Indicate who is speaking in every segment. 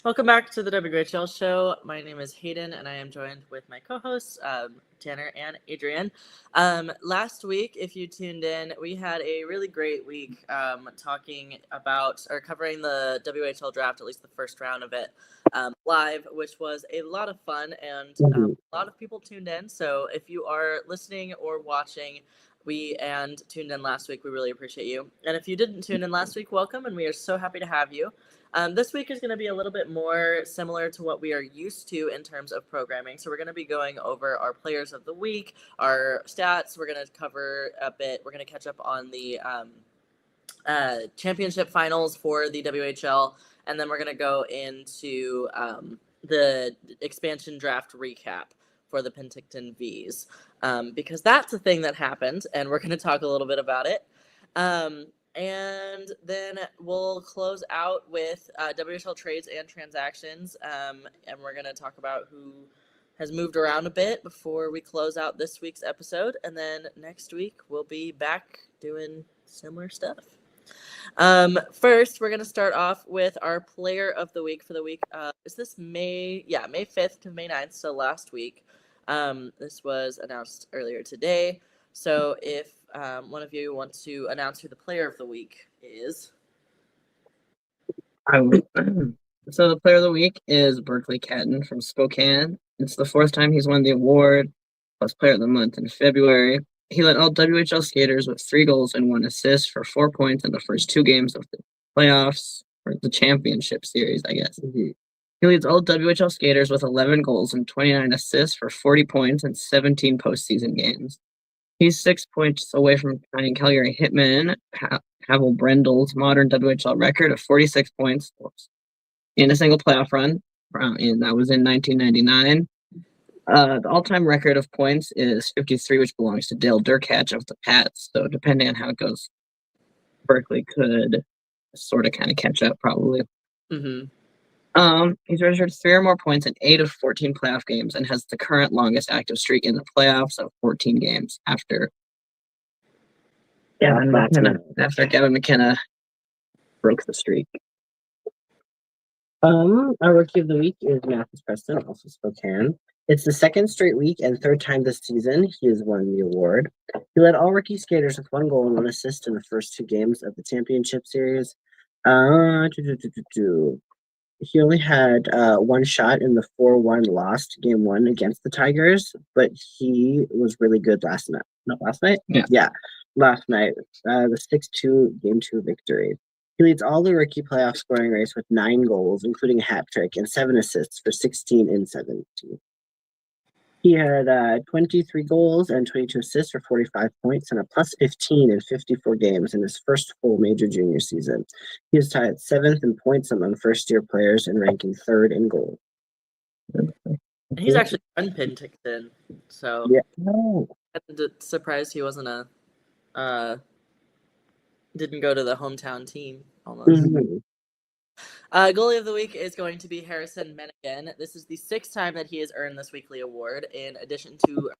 Speaker 1: Welcome back to the WHL show. My name is Hayden, and I am joined with my co-hosts, Tanner and Adrien. Last week, if you tuned in, we had a really great week talking about or covering the WHL draft, at least the first round of it, live, which was a lot of fun, and a lot of people tuned in. So if you are listening or watching and tuned in last week, we really appreciate you. And if you didn't tune in last week, welcome, and we are so happy to have you. This week is going to be a little bit more similar to what we are used to in terms of programming. So we're going to be going over our players of the week, our stats. We're going to cover a bit. We're going to catch up on the championship finals for the WHL, and then we're going to go into the expansion draft recap for the Penticton Vs, because that's a thing that happened, and we're going to talk a little bit about it. And then we'll close out with WHL trades and transactions, and we're going to talk about who has moved around a bit before we close out this week's episode. And then next week, we'll be back doing similar stuff. First, we're going to start off with our player of the week for the week. Is this May 5th to May 9th, so last week. This was announced earlier today. So if one of you wants to announce who the player of the week is.
Speaker 2: So the player of the week is Berkeley Catton from Spokane. It's the fourth time he's won the award, plus player of the month in February. He led all WHL skaters with 3 goals and 1 assist for 4 points in the first 2 games of the playoffs, or the championship series, I guess. Mm-hmm. He leads all WHL skaters with 11 goals and 29 assists for 40 points in 17 postseason games. He's 6 points away from tying Calgary Hitman Pavel Brendel's modern WHL record of 46 points in a single playoff run, and that was in 1999. The all-time record of points is 53, which belongs to Dale Durkach of the Pats. So depending on how it goes, Berkeley could sort of kind of catch up, probably.
Speaker 1: Mm-hmm.
Speaker 2: He's registered 3 or more points in 8 of 14 playoff games and has the current longest active streak in the playoffs of 14 games after Gavin McKenna broke the streak.
Speaker 3: Our rookie of the week is Mathis Preston, also Spokane. It's the second straight week and third time this season he has won the award. He led all rookie skaters with 1 goal and 1 assist in the first 2 games of the championship series. He only had 1 shot in the 4-1 loss to game 1 against the Tigers, but he was really good last night. Not last night? Yeah, last night. The 6-2 game 2 victory. He leads all the rookie playoff scoring race with 9 goals, including a hat trick, and 7 assists for 16 in 17. He had 23 goals and 22 assists for 45 points and a plus 15 in 54 games in his first full major junior season. He is tied 7th in points among first-year players and ranking 3rd in goals.
Speaker 1: And he's actually from Penticton, so
Speaker 3: yeah.
Speaker 1: I'm surprised he wasn't didn't go to the hometown team almost. Mm-hmm. Goalie of the week is going to be Harrison Mennigan. This is the 6th time that he has earned this weekly award, in addition to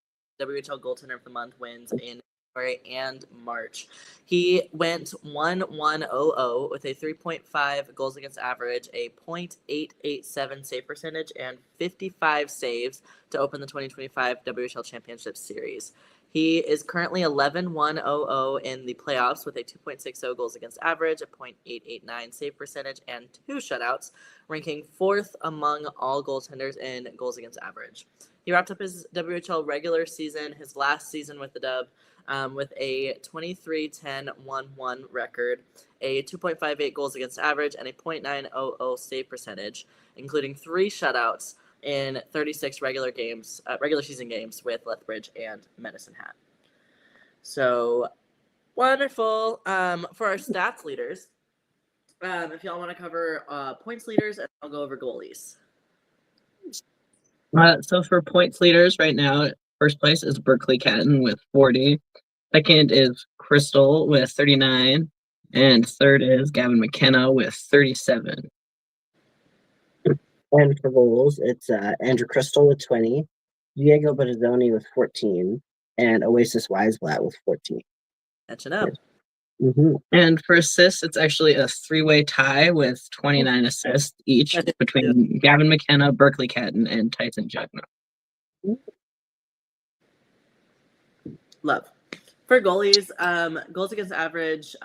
Speaker 1: WHL Goaltender of the Month wins in February and March. He went 1-1-0-0 with a 3.5 goals against average, a .887 save percentage, and 55 saves to open the 2025 WHL Championship Series. He is currently 11-1-0-0 in the playoffs with a 2.60 goals against average, a .889 save percentage, and 2 shutouts, ranking 4th among all goaltenders in goals against average. He wrapped up his WHL regular season, his last season with the Dub, with a 23-10-1-1 record, a 2.58 goals against average, and a .900 save percentage, including 3 shutouts in 36 regular season games with Lethbridge and Medicine Hat. So wonderful. For our stats leaders, if y'all want to cover points leaders, and I'll go over goalies.
Speaker 2: So for points leaders right now, first place is Berkeley Catton with 40. Second is Crystal with 39. And third is Gavin McKenna with 37.
Speaker 3: And for goals, it's Andrew Crystal with 20, Diego Bertoni with 14, and Oasis Weisblatt with 14.
Speaker 1: Catching up.
Speaker 2: And for assists, it's actually a three-way tie with 29 assists each between Gavin McKenna, Berkeley Catton, and Tyson Jugna.
Speaker 1: Love. For goalies, goals against average,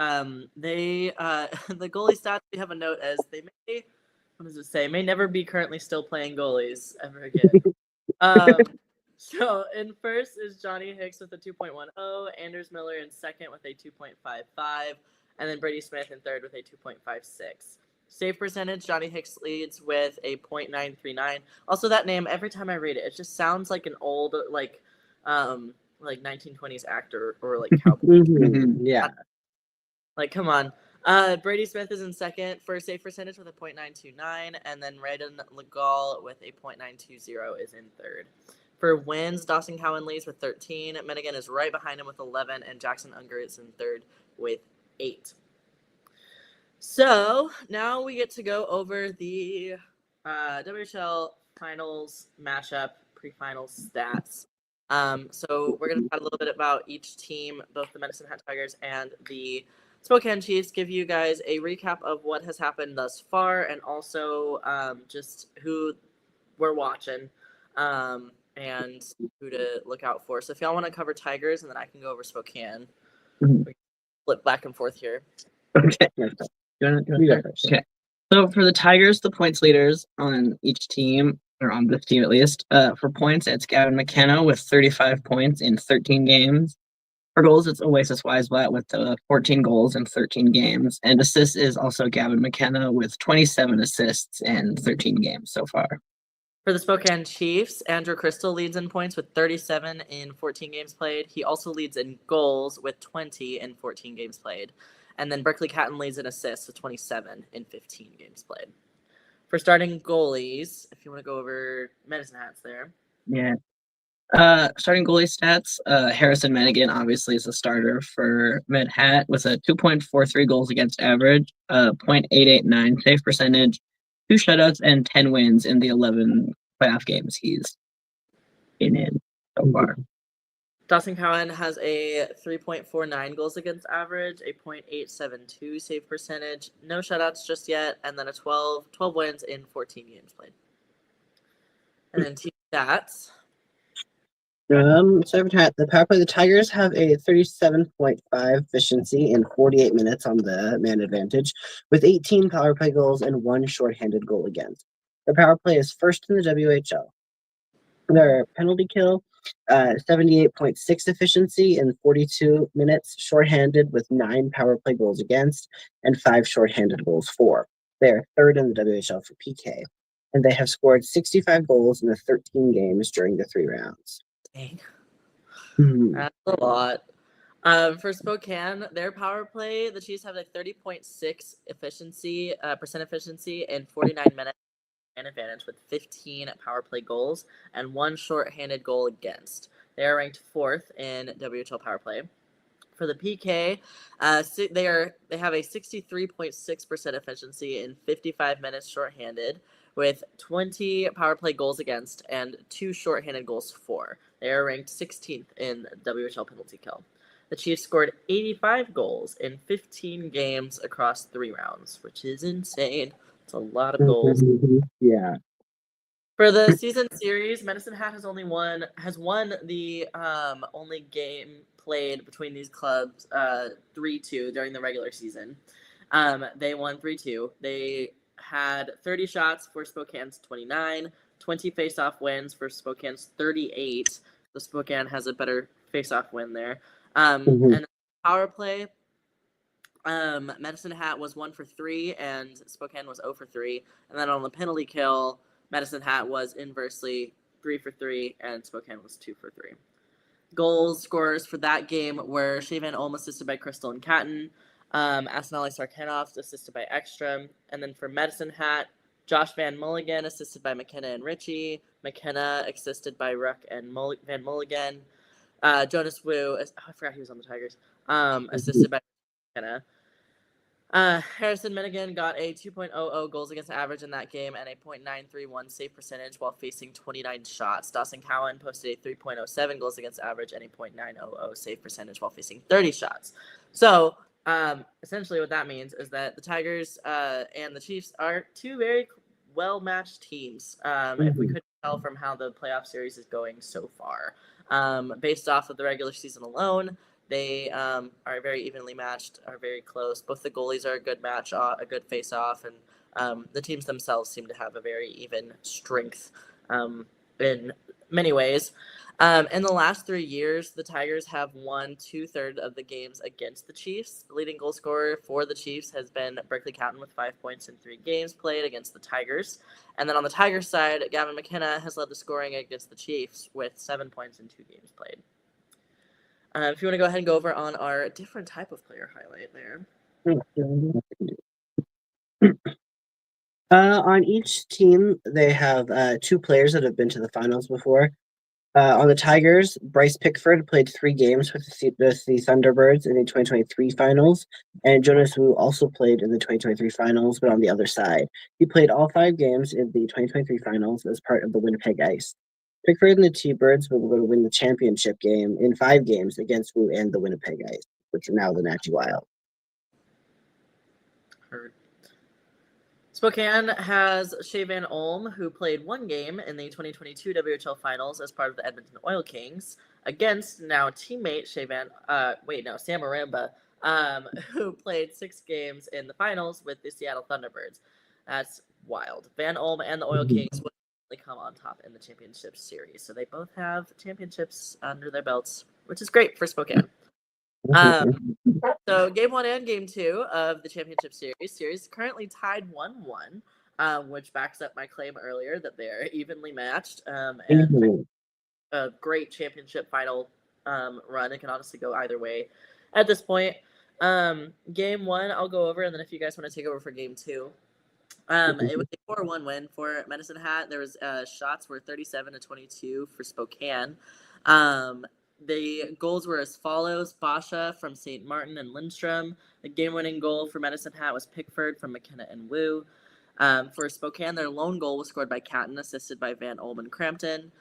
Speaker 1: they the goalie stats we have a note as they may, what does it say? May never be currently still playing goalies ever again. So in first is Johnny Hicks with a 2.10, Anders Miller in second with a 2.55, and then Brady Smith in third with a 2.56. Save percentage, Johnny Hicks leads with a .939. Also, that name, every time I read it, it just sounds like an old, like 1920s actor or like cowboy.
Speaker 3: Yeah.
Speaker 1: Like, come on. Brady Smith is in second for save percentage with a .929, and then Raiden Legal with a .920 is in third. For wins, Dawson Cowan leads with 13. Minigan is right behind him with 11, and Jackson Unger is in third with 8. So now we get to go over the WHL finals matchup, pre-finals stats. So we're going to talk a little bit about each team, both the Medicine Hat Tigers and the Spokane Chiefs, give you guys a recap of what has happened thus far, and also just who we're watching and who to look out for. So if y'all want to cover Tigers, and then I can go over Spokane. We can flip back and forth here.
Speaker 2: Okay. Okay. So for the Tigers, the points leaders on each team, or on this team at least, for points, it's Gavin McKenna with 35 points in 13 games. For goals, it's Oasis Weisblatt with 14 goals in 13 games. And assists is also Gavin McKenna with 27 assists in 13 games so far.
Speaker 1: For the Spokane Chiefs, Andrew Crystal leads in points with 37 in 14 games played. He also leads in goals with 20 in 14 games played. And then Berkeley Catton leads in assists with 27 in 15 games played. For starting goalies, if you want to go over Medicine Hats there.
Speaker 2: Yeah. Starting goalie stats, Harrison Menigan obviously is a starter for Med Hat with a 2.43 goals against average, .889 save percentage, 2 shutouts, and 10 wins in the 11 playoff games he's been in so far.
Speaker 1: Dawson Cowan has a 3.49 goals against average, a .872 save percentage, no shutouts just yet, and then a 12 wins in 14 games played. And then team stats.
Speaker 3: So the power play, the Tigers have a 37.5 efficiency in 48 minutes on the man advantage, with 18 power play goals and 1 shorthanded goal against. The power play is first in the WHL. Their penalty kill, 78.6 efficiency in 42 minutes, shorthanded with 9 power play goals against and 5 shorthanded goals for. They are third in the WHL for PK, and they have scored 65 goals in the 13 games during the 3 rounds.
Speaker 1: Dang. That's a lot. For Spokane, their power play, the Chiefs have a 30.6 efficiency, percent efficiency in 49 minutes and advantage with 15 power play goals and 1 shorthanded goal against. They are ranked 4th in WHL power play. For the PK, they have a 63.6% efficiency in 55 minutes shorthanded, with 20 power play goals against and 2 shorthanded goals for. They are ranked 16th in WHL penalty kill. The Chiefs scored 85 goals in 15 games across 3 rounds, which is insane. It's a lot of goals.
Speaker 3: Yeah.
Speaker 1: For the season series, Medicine Hat has won the only game played between these clubs 3-2 during the regular season. They won 3-2. They had 30 shots for Spokane's 29, 20 face-off wins for Spokane's 38. The Spokane has a better face-off win there. And power play, Medicine Hat was 1 for 3 and Spokane was 0 for 3. And then on the penalty kill, Medicine Hat was inversely 3 for 3 and Spokane was 2 for 3. Goal scorers for that game were Shavan Olm, assisted by Crystal and Catton. Asanali Sarkanov, assisted by Ekstrom. And then for Medicine Hat, Josh Van Mulligan, assisted by McKenna and Ritchie. McKenna, assisted by Ruck and Van Mulligan. Jonas Wu, I forgot he was on the Tigers, assisted by McKenna. Harrison Minigan got a 2.00 goals against average in that game and a .931 save percentage while facing 29 shots. Dawson Cowan posted a 3.07 goals against average and a .900 save percentage while facing 30 shots. So Essentially what that means is that the Tigers and the Chiefs are two very well-matched teams. If we could tell from how the playoff series is going so far. Based off of the regular season alone, they are very evenly matched, are very close. Both the goalies are a good match, a good face-off, and the teams themselves seem to have a very even strength in many ways. In the last 3 years, the Tigers have won 2/3 of the games against the Chiefs. The leading goal scorer for the Chiefs has been Berkeley Catton with 5 points in 3 games played against the Tigers. And then on the Tigers side, Gavin McKenna has led the scoring against the Chiefs with 7 points in 2 games played. If you want to go ahead and go over on our different type of player highlight there.
Speaker 3: On each team, they have 2 players that have been to the finals before. On the Tigers, Bryce Pickford played 3 games with the Thunderbirds in the 2023 finals, and Jonas Wu also played in the 2023 finals, but on the other side. He played all 5 games in the 2023 finals as part of the Winnipeg Ice. Pickford and the T-Birds were going to win the championship game in 5 games against Wu and the Winnipeg Ice, which are now the Natchez Wild.
Speaker 1: Heard. Spokane has Shea Van Olm, who played 1 game in the 2022 WHL Finals as part of the Edmonton Oil Kings, against now teammate Sam Aramba, who played 6 games in the finals with the Seattle Thunderbirds. That's wild. Van Olm and the Oil Kings will come on top in the championship series, so they both have championships under their belts, which is great for Spokane. So game 1 and game 2 of the championship series currently tied 1-1, which backs up my claim earlier that they're evenly matched, and a great championship final run. It can honestly go either way at this point. Game 1 I'll go over, and then if you guys want to take over for game 2. It was a 4-1 win for Medicine Hat. There was shots were 37-22 for Spokane. The goals were as follows: Basha from St. Martin and Lindstrom. The game-winning goal for Medicine Hat was Pickford from McKenna and Wu. For Spokane, their lone goal was scored by Catton, assisted by Van Olm and Crampton.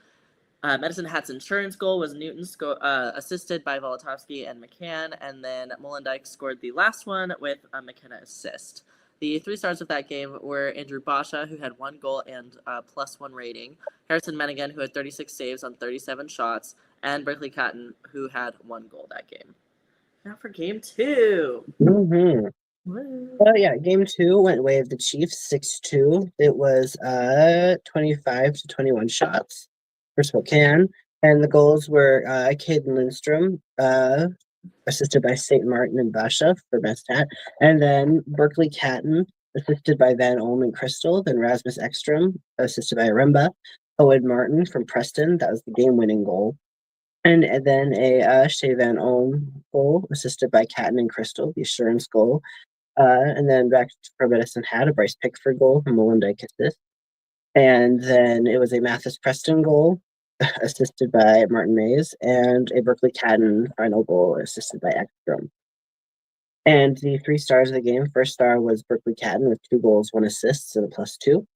Speaker 1: Medicine Hat's insurance goal was Newton, assisted by Volotovsky and McCann, and then Molendyke scored the last one with a McKenna assist. The 3 stars of that game were Andrew Basha, who had 1 goal and +1 rating, Harrison Menigan, who had 36 saves on 37 shots, and Berkeley Catton, who had 1 goal that game. Now for game 2.
Speaker 3: Game 2 went way of the Chiefs, 6-2. It was 25-21 shots for Spokane, and the goals were Hayden Lindstrom, assisted by St. Martin and Basha for Mestat, and then Berkeley Catton, assisted by Van Olm and Crystal, then Rasmus Ekstrom, assisted by Aremba, Owen Martin from Preston, that was the game-winning goal, and then a Shea Van Olm goal, assisted by Catton and Crystal, the assurance goal, and then back for Medicine Hat, a Bryce Pickford goal from Molendyke assist, and then it was a Mathis Preston goal, assisted by Martin Mays, and a Berkeley Catton final goal, assisted by Ekstrom. And the 3 stars of the game, first star was Berkeley Catton with 2 goals, 1 assist, and a +2.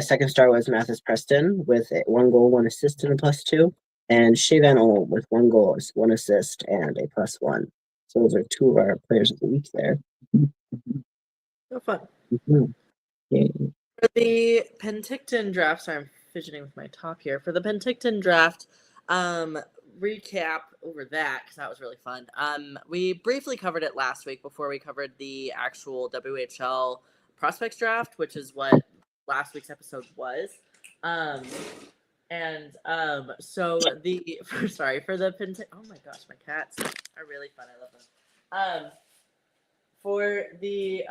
Speaker 3: Second star was Mathis Preston with 1 goal, 1 assist, and a +2. And Shea Van Olm with 1 goal, 1 assist, and a +1. So those are 2 of our players of the week there.
Speaker 1: So fun. For the Penticton draft, sorry, I'm fidgeting with my top here. For the Penticton draft, recap over that, because that was really fun. We briefly covered it last week before we covered the actual WHL prospects draft, which is what last week's episode was. So for the Penticton, oh my gosh, my cats are really fun. I love them. For the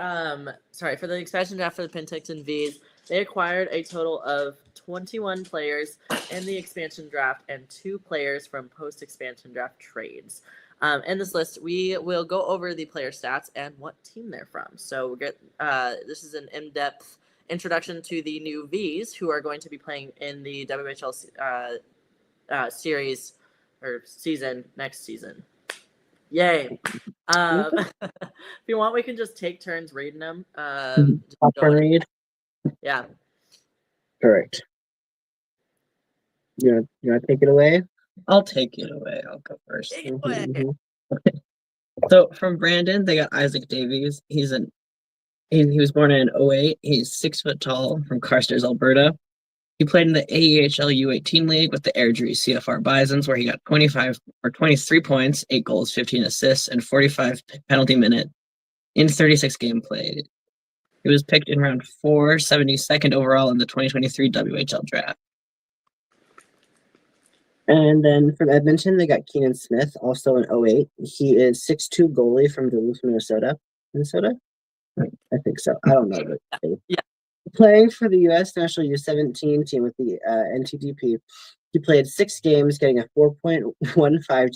Speaker 1: expansion draft for the Penticton Vs, they acquired a total of 21 players in the expansion draft and 2 players from post-expansion draft trades. In this list, we will go over the player stats and what team they're from. So this is an in-depth introduction to the new Vs who are going to be playing in the WHL series or season next season. Yay. If you want, we can just take turns reading them.
Speaker 3: Read?
Speaker 1: Yeah.
Speaker 3: Correct. You want to take it away?
Speaker 2: I'll take it away. I'll go first.
Speaker 1: Take it away.
Speaker 2: So from Brandon, they got Isaac Davies. He was born in 08. He's 6 foot tall from Carstairs, Alberta. He played in the AEHL U18 League with the Airdrie CFR Bisons, where he got 23 points, 8 goals, 15 assists, and 45 penalty minutes in 36 games played. He was picked in round 4, 72nd overall in the 2023 WHL draft.
Speaker 3: And then from Edmonton, they got Keenan Smith, also in 08. He is 6'2" goalie from Duluth, Minnesota. Minnesota? I think so. I don't know. But
Speaker 1: Yeah.
Speaker 3: Playing for the U.S. National U17 team with the NTDP, he played 6 games, getting a 4.15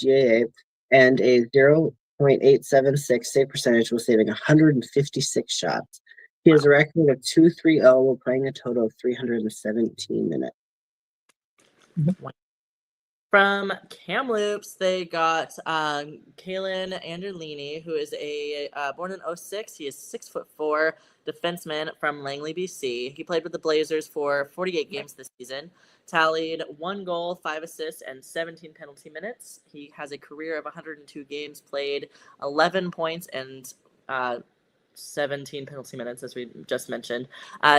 Speaker 3: GAA and a 0.876 save percentage while saving 156 shots. He has a record of 2-3-0 while playing a total of 317 minutes.
Speaker 1: From Kamloops, they got Kalen Anderlini, who is born in 06. He is 6'4" defenseman from Langley, BC. He played with the Blazers for 48 games this season, tallied 1 goal, 5 assists, and 17 penalty minutes. He has a career of 102 games played, 11 points, and 17 penalty minutes, as we just mentioned.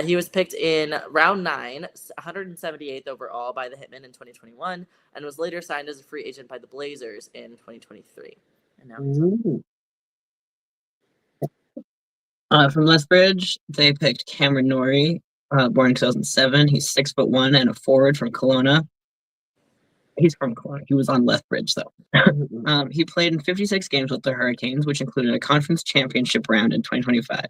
Speaker 1: He was picked in round 9, 178th overall by the Hitmen in 2021, and was later signed as a free agent by the Blazers in 2023. And
Speaker 2: now from Lethbridge, they picked Cameron Norrie, born in 2007. He's 6'1" and a forward from Kelowna. He's from Kelowna. He was on Lethbridge, though. He played in 56 games with the Hurricanes, which included a conference championship round in 2025.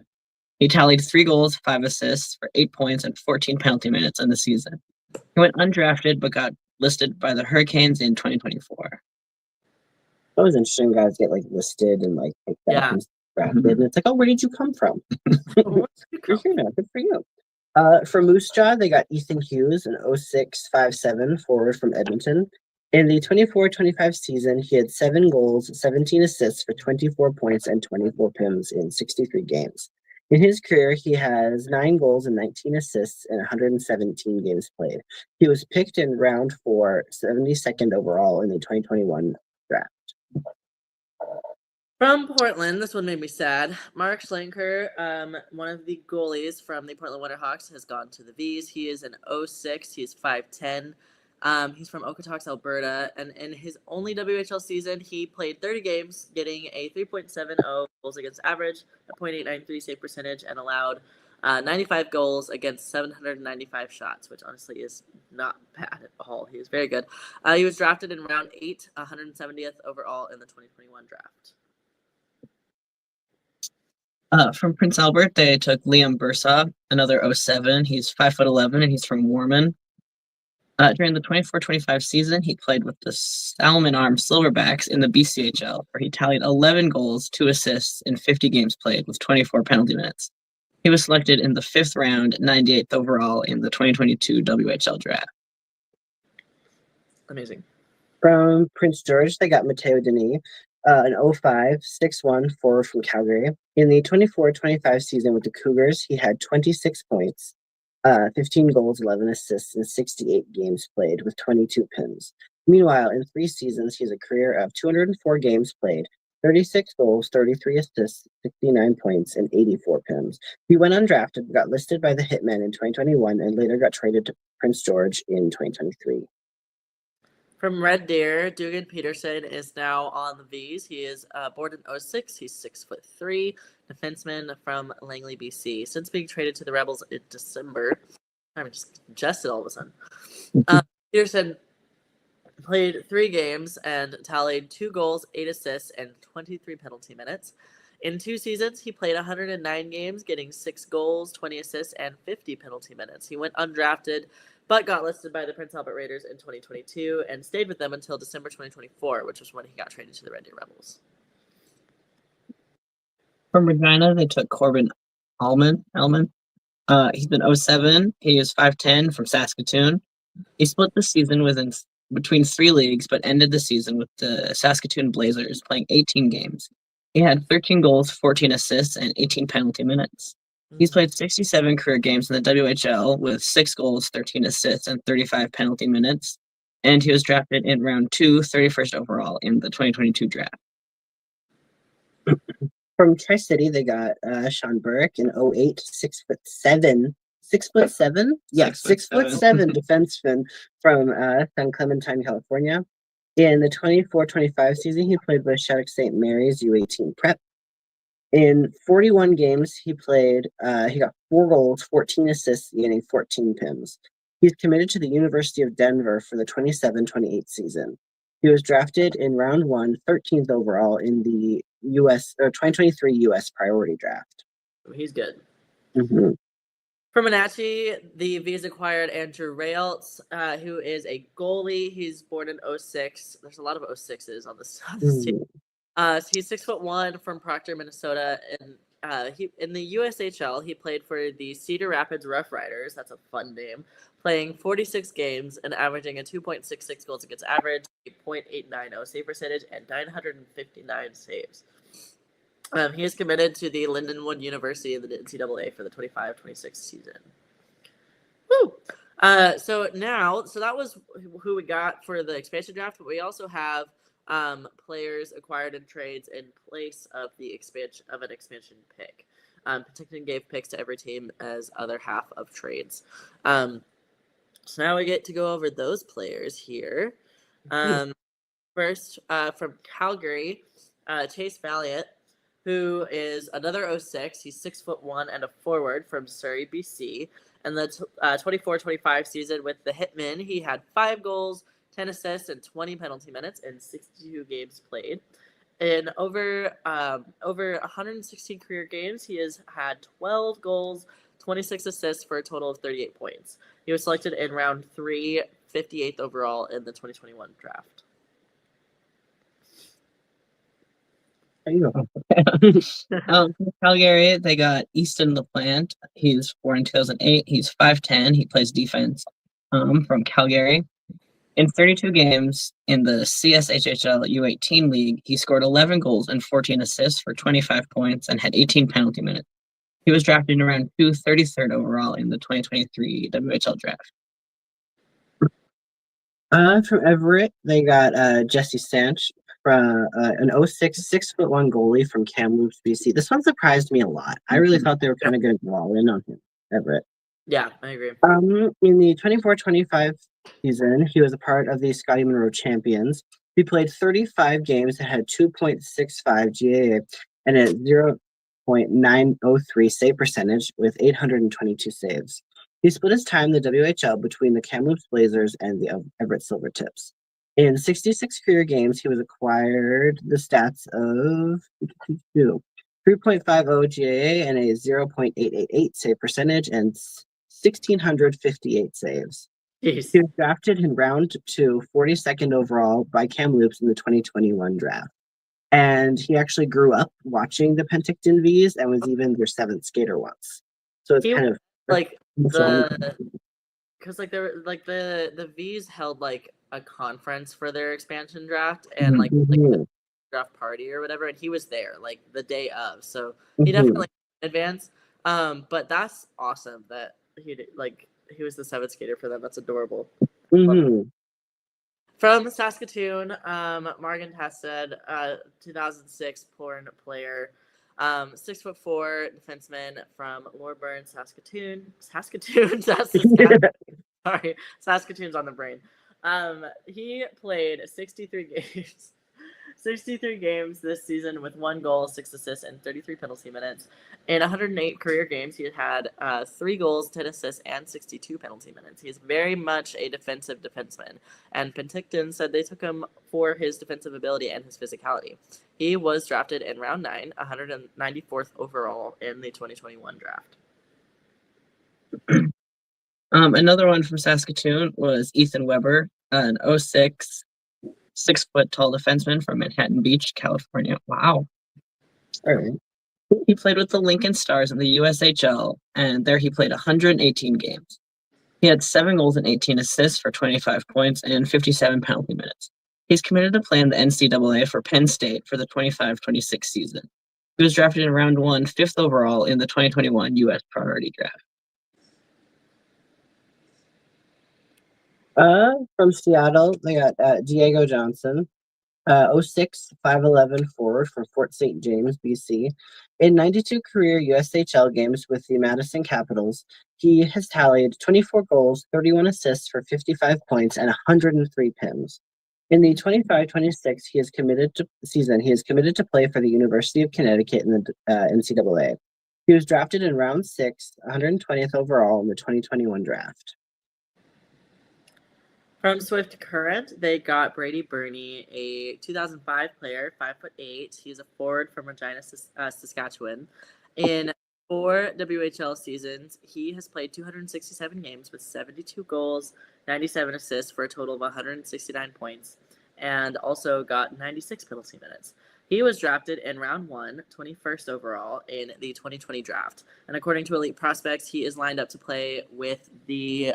Speaker 2: He tallied 3 goals, 5 assists for 8 points and 14 penalty minutes in the season. He went undrafted but got listed by the Hurricanes in 2024.
Speaker 3: That was interesting. Guys get listed and picked up and drafted, and it's where did you come from? You're here now. Good for you. For Moose Jaw, they got Ethan Hughes, an 06-5'7" forward from Edmonton. In the 24-25 season, he had 7 goals, 17 assists for 24 points and 24 PIMs in 63 games. In his career, he has 9 goals and 19 assists in 117 games played. He was picked in round 4, 72nd overall in the 2021 draft.
Speaker 1: From Portland, this one made me sad. Mark Schlenker, one of the goalies from the Portland Winterhawks, has gone to the Vs. He is an 06. He is 5'10". He's from Okotoks, Alberta, and in his only WHL season, he played 30 games, getting a 3.70 goals against average, a .893 save percentage, and allowed 95 goals against 795 shots, which honestly is not bad at all. He is very good. He was drafted in round 8, 170th overall in the 2021 draft.
Speaker 2: From Prince Albert, they took Liam Bursaw, another 07. He's 5'11", and he's from Warman. During the 24-25 season, he played with the Salmon Arm Silverbacks in the BCHL, where he tallied 11 goals, 2 assists in 50 games played with 24 penalty minutes. He was selected in the 5th round, 98th overall in the 2022 WHL draft.
Speaker 1: Amazing.
Speaker 3: From Prince George, they got Matteo Denis, an 05, 6'1" forward from Calgary. In the 24-25 season with the Cougars, he had 26 points, 15 goals, 11 assists in 68 games played with 22 PIMs. Meanwhile, in 3 seasons, he has a career of 204 games played, 36 goals, 33 assists, 69 points, and 84 PIMs. He went undrafted, but got listed by the Hitmen in 2021 and later got traded to Prince George in 2023.
Speaker 1: From Red Deer, Dugan Peterson is now on the Vs. He is born in 06. He's 6'3", defenseman from Langley, BC. Since being traded to the Rebels in December, I'm just congested all of a sudden. Peterson played 3 games and tallied 2 goals, 8 assists, and 23 penalty minutes. In 2 seasons, he played 109 games, getting 6 goals, 20 assists, and 50 penalty minutes. He went undrafted, but got listed by the Prince Albert Raiders in 2022 and stayed with them until December 2024, which was when he got traded to the Red Deer Rebels.
Speaker 2: From Regina, they took Corbin Allman. He's been 07. He is 5'10" from Saskatoon. He split the season between 3 leagues, but ended the season with the Saskatoon Blazers, playing 18 games. He had 13 goals, 14 assists, and 18 penalty minutes. He's played 67 career games in the WHL with 6 goals, 13 assists, and 35 penalty minutes. And he was drafted in round 2, 31st overall in the 2022 draft.
Speaker 3: From Tri-City, they got Sean Burke, an 08, 6'7", 6'7"? Yeah, 6'7" defenseman from San Clementine, California. In the 24-25 season, he played with Shattuck St. Mary's U18 Prep. In 41 games, he played. He got 4 goals, 14 assists, getting 14 PIMs. He's committed to the University of Denver for the 27-28 season. He was drafted in round 1, 13th overall in the 2023 U.S. priority draft.
Speaker 1: He's good.
Speaker 3: Mm-hmm.
Speaker 1: From Wenatchee, the V's acquired Andrew Railts, who is a goalie. He's born in 06. There's a lot of 06s on this team. So he's 6'1" from Proctor, Minnesota, and he in the USHL he played for the Cedar Rapids Rough Riders. That's a fun name. Playing 46 games and averaging a 2.66 goals against average, a .890 save percentage, and 959 saves. He is committed to the Lindenwood University in the NCAA for the 25-26 season. Woo! So that was who we got for the expansion draft, but we also have players acquired in trades in place of an expansion pick. Penticton gave picks to every team as other half of trades. So now we get to go over those players here. First, from Calgary, Chase Valiant, who is another 06. He's 6'1" and a forward from Surrey, BC. And the 24-25 season with the Hitmen, he had 5 goals, 10 assists, and 20 penalty minutes in 62 games played. In over 116 career games, he has had 12 goals, 26 assists for a total of 38 points. He was selected in round 3, 58th overall in the 2021 draft.
Speaker 2: Calgary, they got Easton LaPlante. He's born in 2008. He's 5'10". He plays defense from Calgary. In 32 games in the CSHHL U18 League, he scored 11 goals and 14 assists for 25 points and had 18 penalty minutes. He was drafted in round 2, 33rd overall in the 2023 WHL draft.
Speaker 3: From Everett, they got Jesse Stanch, from an 06, 6'1" goalie from Kamloops, BC. This one surprised me a lot. I really thought they were kind of going to go all in on him, Everett.
Speaker 1: Yeah, I agree.
Speaker 3: In the 24-25 season, he was a part of the Scotty Monroe Champions. He played 35 games and had 2.65 GAA and a 0.903 save percentage with 822 saves. He split his time in the WHL between the Kamloops Blazers and the Everett Silvertips. In 66 career games, he was acquired the stats of 3.50 GAA and a 0.888 save percentage and 1,658 saves.
Speaker 1: Jeez.
Speaker 3: He was drafted in round 2, 42nd overall by Kamloops in the 2021 draft. And he actually grew up watching the Penticton V's and was even their 7th skater once. So it's kind of
Speaker 1: like because the V's held like a conference for their expansion draft and like the draft party or whatever, and he was there like the day of, so he definitely advanced. But that's awesome that he was the 7th skater for them. That's adorable. From Saskatoon, Morgan Tasted, 2006 porn player. 6'4" defenseman from Loreburn, Saskatoon. Saskatoon's on the brain. He played 63 games. 63 games this season with 1 goal, 6 assists, and 33 penalty minutes. In 108 career games, he had 3 goals, 10 assists, and 62 penalty minutes. He's very much a defensive defenseman, and Penticton said they took him for his defensive ability and his physicality. He was drafted in round 9, 194th overall in the 2021 draft.
Speaker 2: Another one from Saskatoon was Ethan Weber, an 06 6-foot-tall defenseman from Manhattan Beach, California. Wow.
Speaker 3: All right.
Speaker 2: He played with the Lincoln Stars in the USHL, and there he played 118 games. He had 7 goals and 18 assists for 25 points and 57 penalty minutes. He's committed to play in the NCAA for Penn State for the 25-26 season. He was drafted in round 1, 5th overall in the 2021 U.S. priority draft.
Speaker 3: From Seattle, they got Diego Johnson. 06, 5'11" forward from Fort St. James, BC. In 92 career USHL games with the Madison Capitals, he has tallied 24 goals, 31 assists for 55 points, and 103 PIMs. In the 25-26 he is committed to play for the University of Connecticut in the NCAA. He was drafted in round 6, 120th overall in the 2021 draft.
Speaker 1: From Swift Current, they got Brady Burney, a 2005 player, 5'8". He's a forward from Regina, Saskatchewan. In 4 WHL seasons, he has played 267 games with 72 goals, 97 assists for a total of 169 points, and also got 96 penalty minutes. He was drafted in round 1, 21st overall in the 2020 draft. And according to Elite Prospects, he is lined up to play with the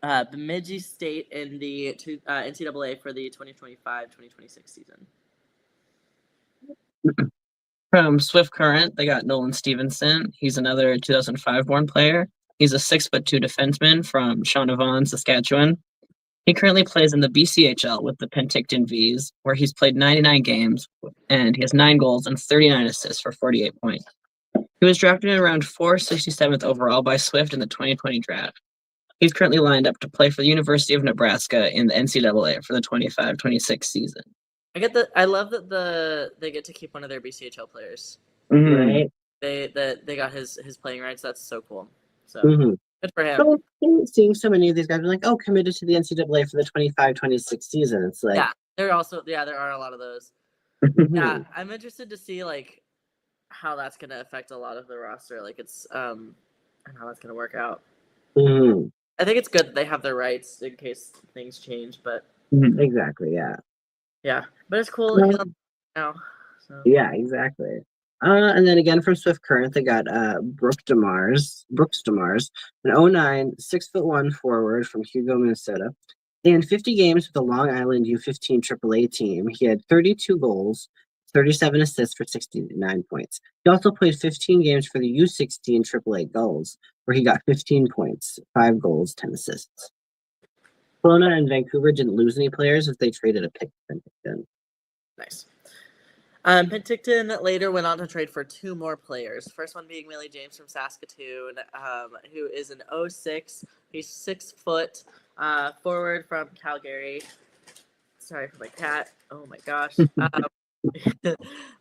Speaker 1: Bemidji State in the NCAA for the 2025-2026 season.
Speaker 2: From Swift Current, they got Nolan Stevenson. He's another 2005-born player. He's a 6'2" defenseman from Shaunavon, Saskatchewan. He currently plays in the BCHL with the Penticton Vs, where he's played 99 games, and he has 9 goals and 39 assists for 48 points. He was drafted in round 467th overall by Swift in the 2020 draft. He's currently lined up to play for the University of Nebraska in the NCAA for the 25-26 season.
Speaker 1: I love that they get to keep one of their BCHL players.
Speaker 2: Mm-hmm.
Speaker 3: Right?
Speaker 1: They got his playing rights. That's so cool. So good for him.
Speaker 3: So seeing so many of these guys are like, committed to the NCAA for the 25-26 season. It's like
Speaker 1: there are a lot of those. Yeah, I'm interested to see like how that's gonna affect a lot of the roster. Like it's and how that's gonna work out.
Speaker 3: Mm-hmm.
Speaker 1: I think it's good that they have their rights in case things change, but
Speaker 3: exactly, yeah.
Speaker 1: Yeah, but it's cool now. So.
Speaker 3: Yeah, exactly. And then again from Swift Current, they got Brooks Demars, an 09, 6'1" forward from Hugo, Minnesota. In 50 games with the Long Island U15 AAA team, he had 32 goals, 37 assists for 69 points. He also played 15 games for the U16 AAA Gulls, where he got 15 points, 5 goals, 10 assists. Kelowna and Vancouver didn't lose any players as they traded a pick for Penticton.
Speaker 1: Nice. Penticton later went on to trade for 2 more players. First one being Willie James from Saskatoon, who is an 06. He's 6 foot, forward from Calgary. Sorry for my cat. Oh my gosh.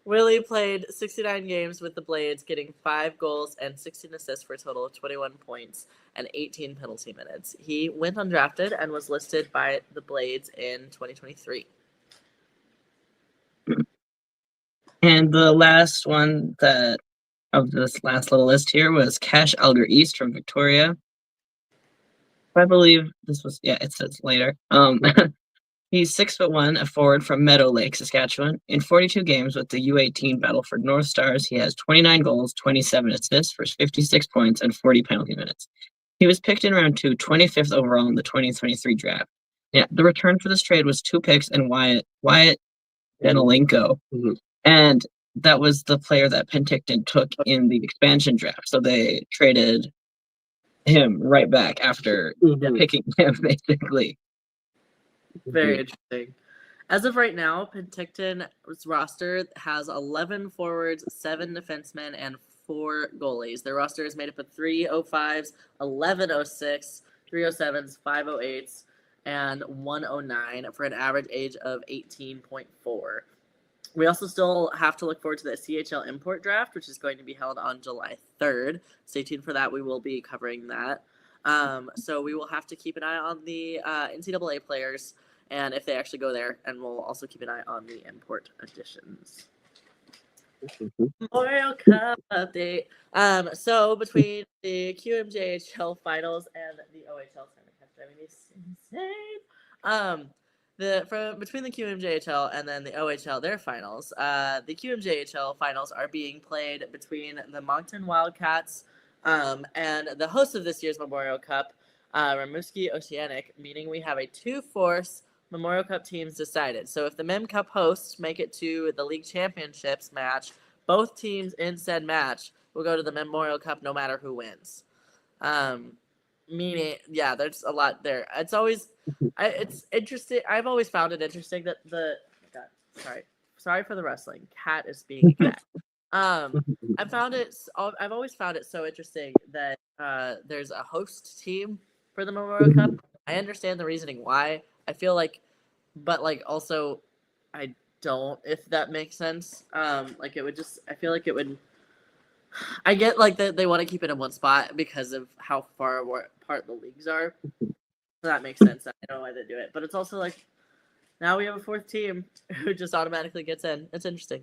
Speaker 1: Willie played 69 games with the Blades, getting 5 goals and 16 assists for a total of 21 points and 18 penalty minutes. He went undrafted and was listed by the Blades in 2023.
Speaker 2: And the last one of this last little list here was Cash Alger East from Victoria. I believe this was, it says later. He's 6'1", a forward from Meadow Lake, Saskatchewan. In 42 games with the U18 Battleford North Stars, he has 29 goals, 27 assists for 56 points and 40 penalty minutes. He was picked in round 2, 25th overall in the 2023 draft. Yeah, the return for this trade was 2 picks and Wyatt Danilenko.
Speaker 3: Mm-hmm.
Speaker 2: And that was the player that Penticton took in the expansion draft. So they traded him right back after picking him, basically.
Speaker 1: Very interesting. As of right now, Penticton's roster has 11 forwards, 7 defensemen, and 4 goalies. Their roster is made up of 3 05s, 11 06, 3 07s, 5 08s, and 1 09 for an average age of 18.4. We also still have to look forward to the CHL import draft, which is going to be held on July 3rd. Stay tuned for that. We will be covering that. So we will have to keep an eye on the NCAA players and if they actually go there, and we'll also keep an eye on the import additions. Memorial Cup update. So between the QMJHL finals and the OHL tournament, driving me insane. Between the QMJHL and then the OHL, their finals, the QMJHL finals are being played between the Moncton Wildcats and the host of this year's Memorial Cup, Rimouski Oceanic, meaning we have a 2-force Memorial Cup teams decided. So if the Mem Cup hosts make it to the league championships match, both teams in said match will go to the Memorial Cup no matter who wins. Meaning, yeah, there's a lot there. It's always, it's interesting. I've always found it interesting that sorry for the wrestling. Cat is being a cat. I've always found it so interesting that there's a host team for the Memorial Cup. I understand the reasoning why. I feel like, but like also, I don't. If that makes sense. Like it would just. I feel like it would. I get like that they want to keep it in one spot because of how far apart the leagues are. So that makes sense. I know why they do it, but it's also like now we have a fourth team who just automatically gets in. It's interesting.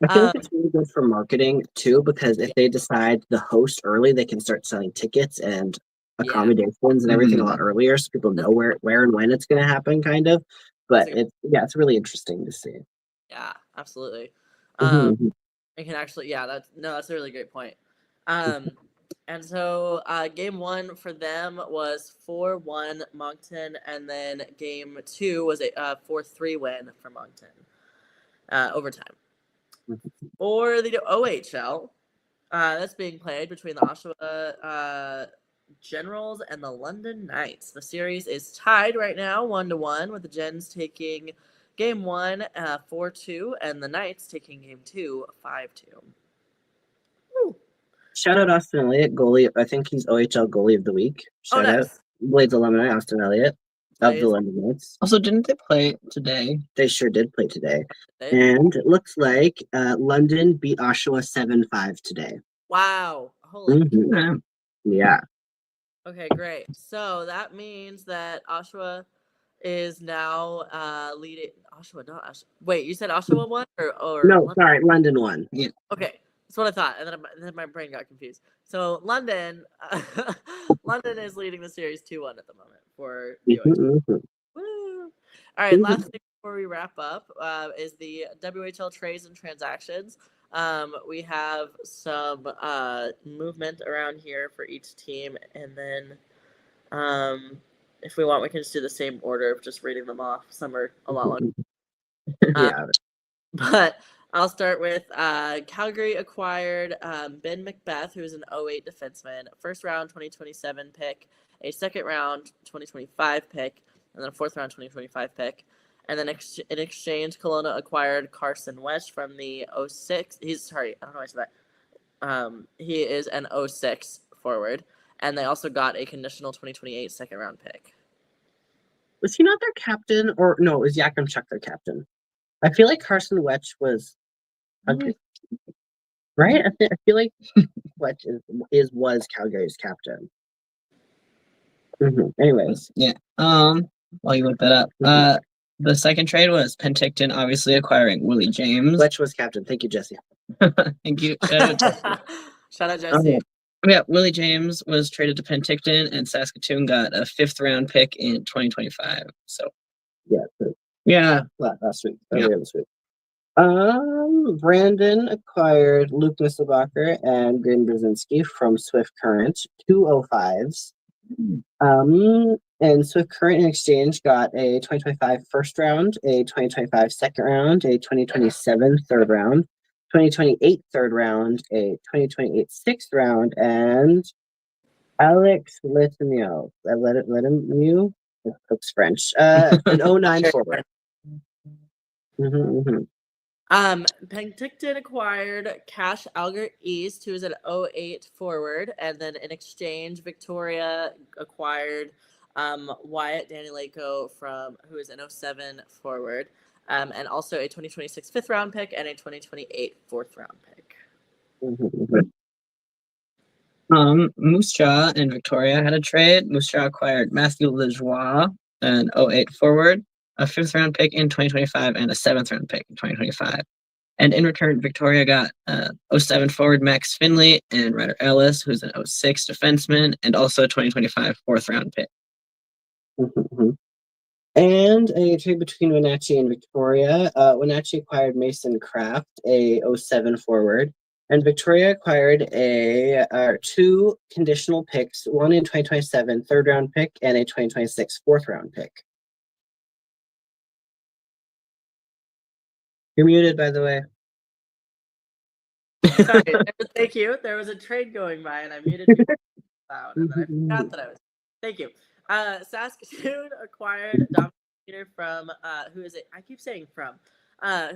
Speaker 3: I feel like it's really good for marketing too, because if they decide the host early, they can start selling tickets and accommodations and everything a lot earlier, so people know where and when it's going to happen, kind of. But it's really interesting to see.
Speaker 1: Yeah, absolutely.
Speaker 3: Mhm.
Speaker 1: It can actually, that's a really great point. And so game 1 for them was 4-1 Moncton, and then game 2 was a 4-3 win for Moncton, overtime. For the OHL, that's being played between the Oshawa Generals and the London Knights. The series is tied right now 1-1, with the Gens taking game 1 4-2, and the Knights taking game 2 5-2.
Speaker 3: Shout out Austin Elliott, goalie. I think he's OHL goalie of the week. Shout out Blades Alumni, Austin Elliott of the London Knights.
Speaker 2: Also, didn't they play today?
Speaker 3: They sure did play today. And it looks like London beat Oshawa 7-5 today.
Speaker 1: Wow. Holy
Speaker 3: Yeah.
Speaker 1: Okay, great. So that means that Oshawa is now leading. Oshawa, not Oshawa. Wait, you said Oshawa won or
Speaker 3: no?
Speaker 1: London?
Speaker 3: Sorry, London won. Yeah.
Speaker 1: Okay, that's what I thought, and then my brain got confused. So London, London is leading the series 2-1 at the moment for the OHL. Woo! All right, last thing before we wrap up is the WHL trades and transactions. We have some movement around here for each team, and then if we want, we can just do the same order of just reading them off. Some are a lot longer.
Speaker 3: Yeah.
Speaker 1: But I'll start with Calgary acquired Ben Macbeth, who's an 08 defenseman, first round 2027 pick, a second round 2025 pick, and then a fourth round 2025 pick. And then in exchange, Kelowna acquired Carson West from the 06. I don't know why I said that. He is an 06 forward. And they also got a conditional 2028 second round pick.
Speaker 3: Was he not their captain? Or no, was Yakimchuk their captain? I feel like Carson Wetch was right. I feel like Wetch was Calgary's captain. Anyways,
Speaker 2: yeah. While you look that up, the second trade was Penticton obviously acquiring Willie James.
Speaker 3: Wetch was captain. Thank you, Jesse.
Speaker 2: Thank you. Shout
Speaker 1: out Jesse.
Speaker 2: Yeah, Willie James was traded to Penticton, and Saskatoon got a fifth round pick in 2025. So
Speaker 3: last week, earlier this week. Brandon acquired Luke Nisselbacher and Graydon Brzezinski from Swift Current, 205s. And Swift Current in exchange got a 2025 first round, a 2025 second round, a 2027 third round, 2028 third round, a 2028 sixth round, and Alex Letemio. Letemio? It looks French. An 09 forward.
Speaker 1: Penticton acquired Cash Alger East, who is an 08 forward, and then in exchange, Victoria acquired Wyatt Danileko who is an 07 forward, and also a 2026 fifth round pick and a 2028 fourth round pick.
Speaker 2: Moose Jaw and Victoria had a trade. Moose Jaw acquired Matthew Lajoie, an 08 forward, a fifth round pick in 2025, and a seventh round pick in 2025. And in return, Victoria got 07 forward Max Finley and Ryder Ellis, who's an 06 defenseman, and also a 2025 fourth round pick.
Speaker 3: And a trade between Wenatchee and Victoria. Wenatchee acquired Mason Kraft, a 07 forward, and Victoria acquired two conditional picks, one in 2027 third round pick and a 2026 fourth round pick. You're muted, by the way.
Speaker 1: Sorry, thank you. There was a trade going by, and I muted you out, and then I forgot that I was. Thank you. Saskatoon acquired Dominic from who is it? I keep saying from.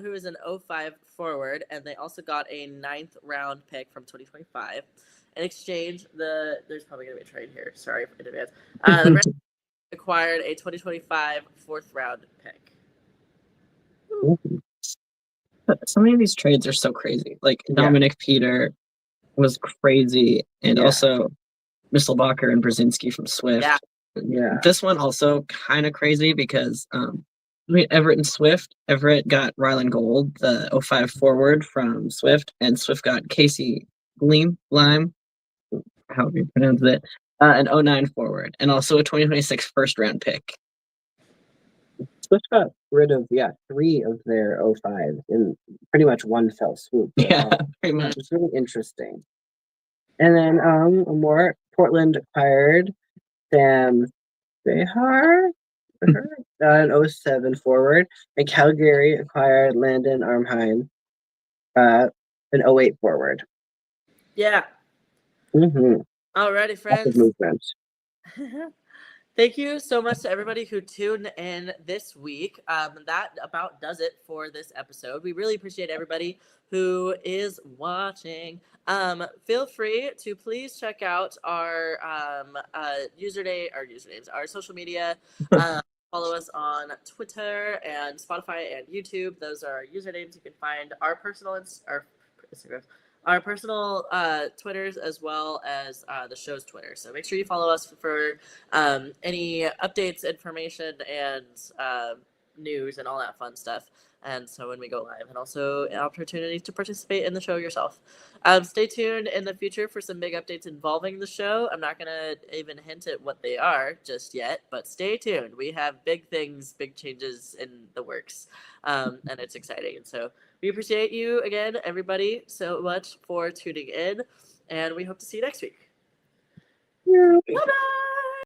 Speaker 1: Who is an 05 forward, and they also got a 9th round pick from 2025. In exchange, there's probably gonna be a trade here. Sorry in advance. The Rams acquired a 2025 4th round pick.
Speaker 2: So many of these trades are so crazy. Like Dominic Peter was crazy, and also Misselbacher and Brzezinski from Swift.
Speaker 3: Yeah.
Speaker 2: This one also kind of crazy because Everett and Swift. Everett got Ryland Gold, the 05 forward from Swift, and Swift got Casey Lime, however you pronounce it, an 09 forward, and also a 2026 first round pick.
Speaker 3: Swift got rid of 3 of their 05s in pretty much one fell swoop.
Speaker 2: Pretty much.
Speaker 3: It's really interesting. And then more Portland acquired Sam Behar, an 07 forward, and Calgary acquired Landon Armheim, an 08 forward.
Speaker 1: Yeah.
Speaker 3: Mm-hmm.
Speaker 1: Alrighty, friends.
Speaker 3: Movement.
Speaker 1: Thank you so much to everybody who tuned in this week. That about does it for this episode. We really appreciate everybody who is watching. Feel free to please check out our usernames, our social media. Follow us on Twitter and Spotify and YouTube. Those are our usernames. You can find our personal Instagrams. Our personal Twitters as well as the show's Twitter. So make sure you follow us for any updates, information, and news and all that fun stuff. And so when we go live, and also opportunities to participate in the show yourself. Stay tuned in the future for some big updates involving the show. I'm not going to even hint at what they are just yet, but stay tuned. We have big things, big changes in the works, and it's exciting. And so we appreciate you again, everybody, so much for tuning in, and we hope to see you next week.
Speaker 3: Yeah.
Speaker 1: Bye-bye!